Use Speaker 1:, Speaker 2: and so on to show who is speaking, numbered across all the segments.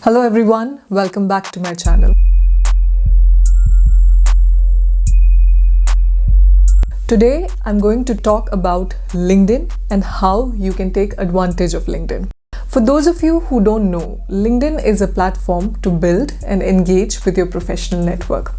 Speaker 1: Hello everyone, welcome back to my channel. Today I'm going to talk about LinkedIn and how you can take advantage of LinkedIn. For those of you who don't know, LinkedIn is a platform to build and engage with your professional network.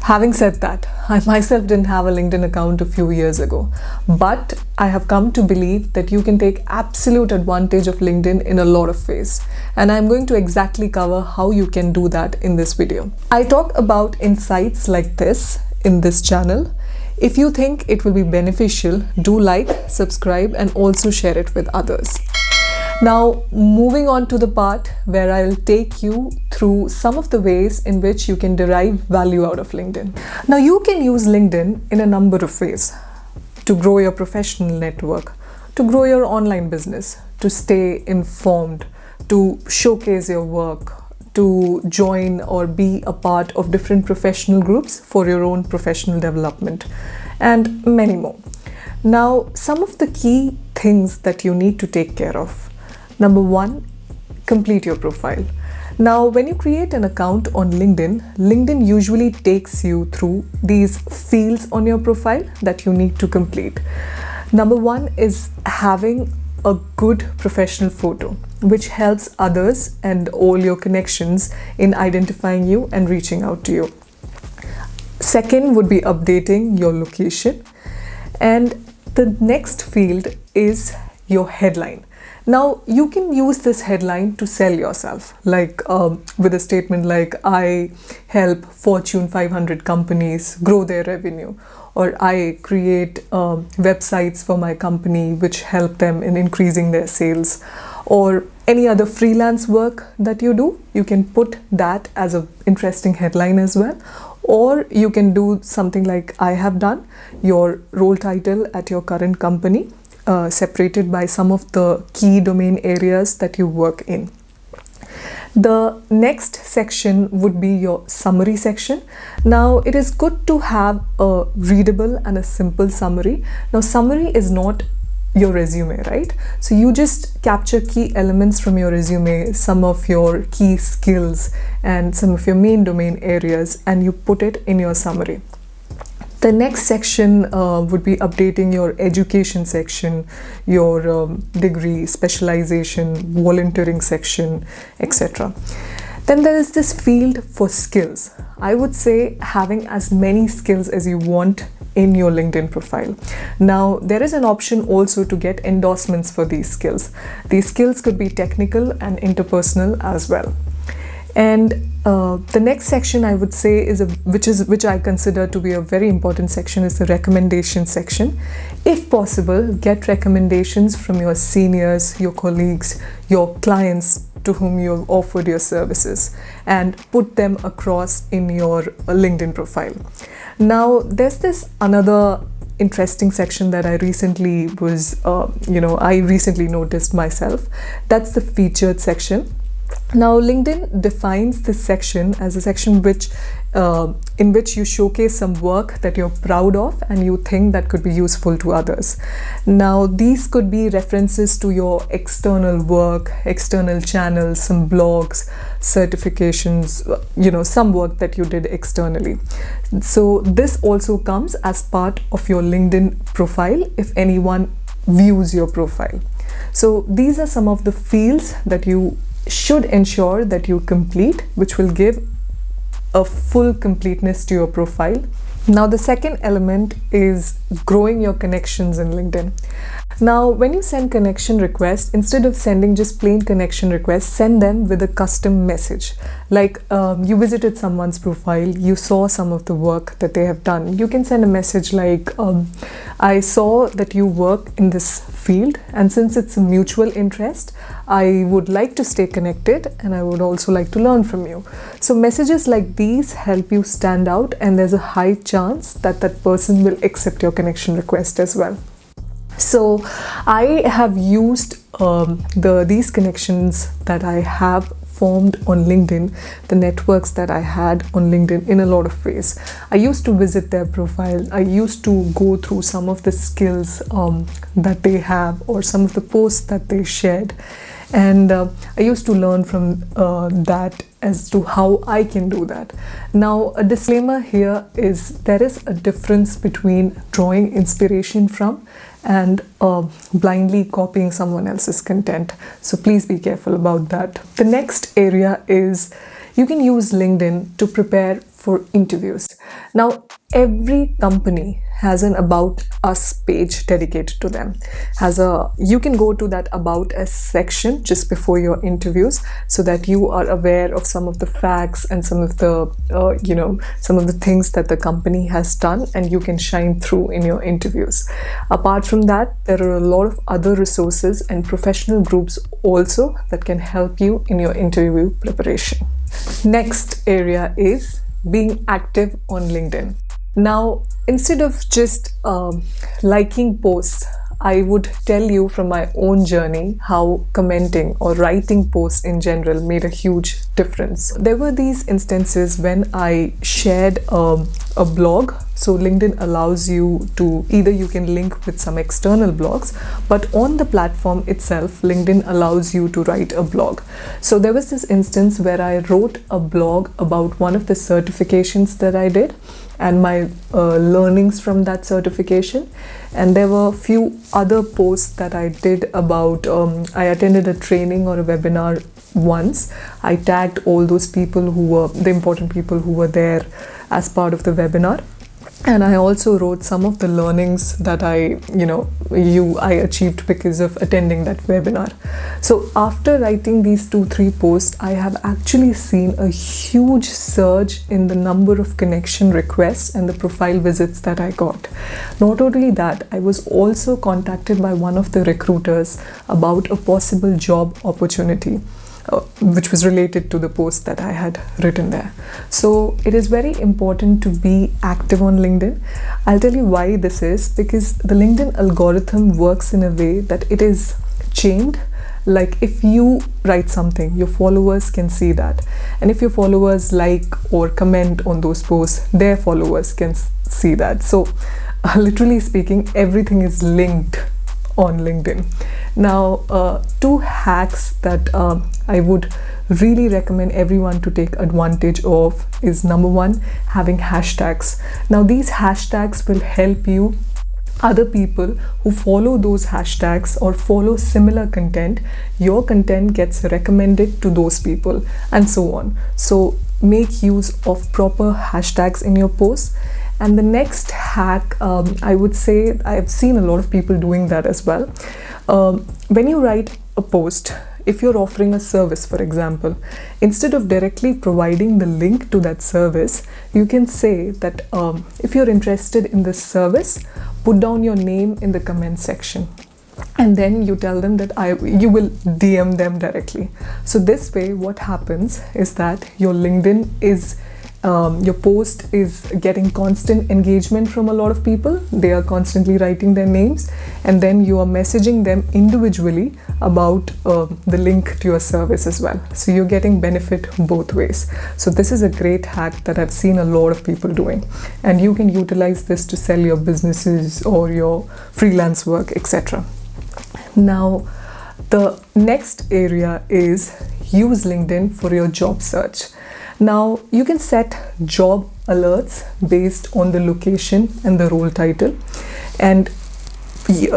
Speaker 1: Having said that, I myself didn't have a LinkedIn account a few years ago, but I have come to believe that you can take absolute advantage of LinkedIn in a lot of ways. And I'm going to exactly cover how you can do that in this video. I talk about insights like this in this channel. If you think it will be beneficial, do like, subscribe, and also share it with others. Now, moving on to the part where I'll take you through some of the ways in which you can derive value out of LinkedIn. Now, you can use LinkedIn in a number of ways to grow your professional network, to grow your online business, to stay informed, to showcase your work, to join or be a part of different professional groups for your own professional development, and many more. Now, some of the key things that you need to take care of. Number one, complete your profile. Now, when you create an account on LinkedIn, LinkedIn usually takes you through these fields on your profile that you need to complete. Number one is having a good professional photo, which helps others and all your connections in identifying you and reaching out to you. Second would be updating your location. And the next field is your headline. Now, you can use this headline to sell yourself, like with a statement like, I help Fortune 500 companies grow their revenue, or I create websites for my company which help them in increasing their sales, or any other freelance work that you do. You can put that as an interesting headline as well. Or you can do something like I have done, your role title at your current company, separated by some of the key domain areas that you work in. The next section would be your summary section. Now, it is good to have a readable and a simple summary. Now, summary is not your resume, right? So you just capture key elements from your resume, some of your key skills and some of your main domain areas, and you put it in your summary. The next section would be updating your education section, your degree, specialization, volunteering section, etc. Then there is this field for skills. I would say having as many skills as you want in your LinkedIn profile. Now, there is an option also to get endorsements for these skills. These skills could be technical and interpersonal as well. And the next section I would say is which I consider to be a very important section is the recommendation section. If possible, get recommendations from your seniors, your colleagues, your clients to whom you have offered your services, and put them across in your LinkedIn profile. Now, there's this another interesting section that I recently noticed myself. That's the featured section. Now, LinkedIn defines this section as a section in which you showcase some work that you're proud of and you think that could be useful to others. Now, these could be references to your external work, external channels, some blogs, certifications, some work that you did externally. So this also comes as part of your LinkedIn profile if anyone views your profile. So these are some of the fields that you should ensure that you complete, which will give a full completeness to your profile. Now, the second element is growing your connections in LinkedIn. Now, when you send connection requests, instead of sending just plain connection requests, send them with a custom message. Like you visited someone's profile, you saw some of the work that they have done. You can send a message like, I saw that you work in this field, and since it's a mutual interest, I would like to stay connected and I would also like to learn from you. So messages like these help you stand out, and there's a high chance that that person will accept your connection request as well. So I have used these connections that I have formed on LinkedIn, the networks that I had on LinkedIn, in a lot of ways. I used to visit their profile. I used to go through some of the skills that they have or some of the posts that they shared. And I used to learn from that as to how I can do that. Now, a disclaimer here is there is a difference between drawing inspiration from and blindly copying someone else's content. So please be careful about that. The next area is you can use LinkedIn to prepare for interviews. Now, every company has an About Us page dedicated to them. You can go to that About Us section just before your interviews so that you are aware of some of the facts and some of the some of the things that the company has done, and you can shine through in your interviews. Apart from that, there are a lot of other resources and professional groups also that can help you in your interview preparation. Next area is being active on LinkedIn. Now, instead of just liking posts, I would tell you from my own journey how commenting or writing posts in general made a huge difference. There were these instances when I shared a blog. So LinkedIn allows you to either you can link with some external blogs, but on the platform itself, LinkedIn allows you to write a blog. So there was this instance where I wrote a blog about one of the certifications that I did and my learnings from that certification. And there were a few other posts that I did about, I attended a training or a webinar once. I tagged all those people who were the important people who were there as part of the webinar. And I also wrote some of the learnings that I achieved because of attending that webinar. So after writing these 2-3 posts, I have actually seen a huge surge in the number of connection requests and the profile visits that I got. Not only that, I was also contacted by one of the recruiters about a possible job opportunity, which was related to the post that I had written there. So it is very important to be active on LinkedIn. I'll tell you why this is, because the LinkedIn algorithm works in a way that it is chained. Like if you write something, your followers can see that. And if your followers like or comment on those posts, their followers can see that. So literally speaking, everything is linked on LinkedIn. Now, 2 hacks that I would really recommend everyone to take advantage of is number 1, having hashtags. Now, these hashtags will help you other people who follow those hashtags or follow similar content. Your content gets recommended to those people and so on. So make use of proper hashtags in your posts. And the next hack, I would say, I've seen a lot of people doing that as well. When you write a post, if you're offering a service, for example, instead of directly providing the link to that service, you can say that if you're interested in this service, put down your name in the comment section. And then you tell them that you will DM them directly. So this way, what happens is that your LinkedIn is your post is getting constant engagement from a lot of people. They are constantly writing their names, and then you are messaging them individually about the link to your service as well. So you're getting benefit both ways. So this is a great hack that I've seen a lot of people doing, and you can utilize this to sell your businesses or your freelance work, etc. Now, the next area is use LinkedIn for your job search. Now, you can set job alerts based on the location and the role title. And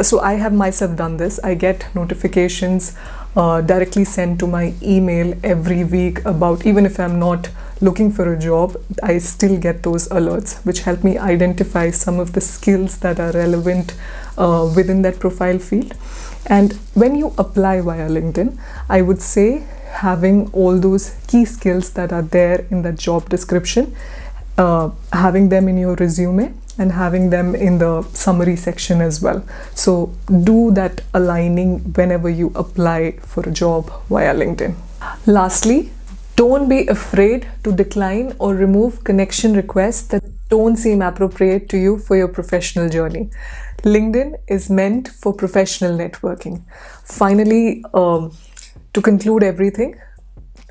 Speaker 1: so I have myself done this. I get notifications directly sent to my email every week about, even if I'm not looking for a job, I still get those alerts, which help me identify some of the skills that are relevant within that profile field. And when you apply via LinkedIn, I would say having all those key skills that are there in the job description, having them in your resume and having them in the summary section as well. So do that aligning whenever you apply for a job via LinkedIn. Lastly, don't be afraid to decline or remove connection requests that don't seem appropriate to you for your professional journey. LinkedIn is meant for professional networking. Finally, to conclude everything,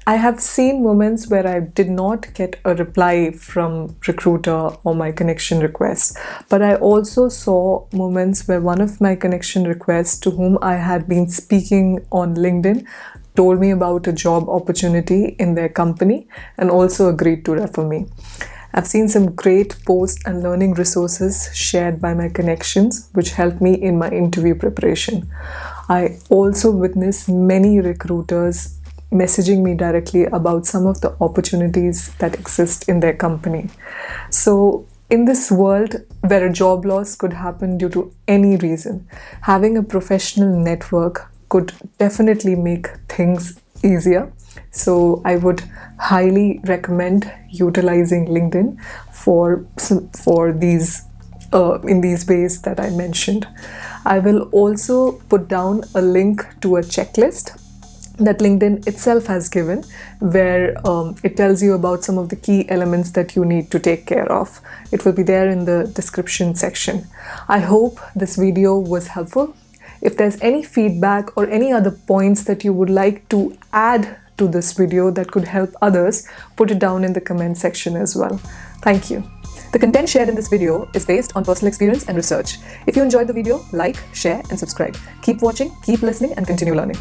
Speaker 1: I have seen moments where I did not get a reply from recruiter or my connection request, but I also saw moments where one of my connection requests to whom I had been speaking on LinkedIn told me about a job opportunity in their company and also agreed to refer me. I've seen some great post and learning resources shared by my connections, which helped me in my interview preparation. I also witnessed many recruiters messaging me directly about some of the opportunities that exist in their company. So, in this world where a job loss could happen due to any reason, having a professional network could definitely make things easier. So I would highly recommend utilizing LinkedIn for these in these ways that I mentioned. I will also put down a link to a checklist that LinkedIn itself has given, where it tells you about some of the key elements that you need to take care of. It will be there in the description section. I hope this video was helpful. If there's any feedback or any other points that you would like to add to this video that could help others, put it down in the comment section as well. Thank you. The content shared in this video is based on personal experience and research. If you enjoyed the video, like, share, and subscribe. Keep watching, keep listening, and continue learning.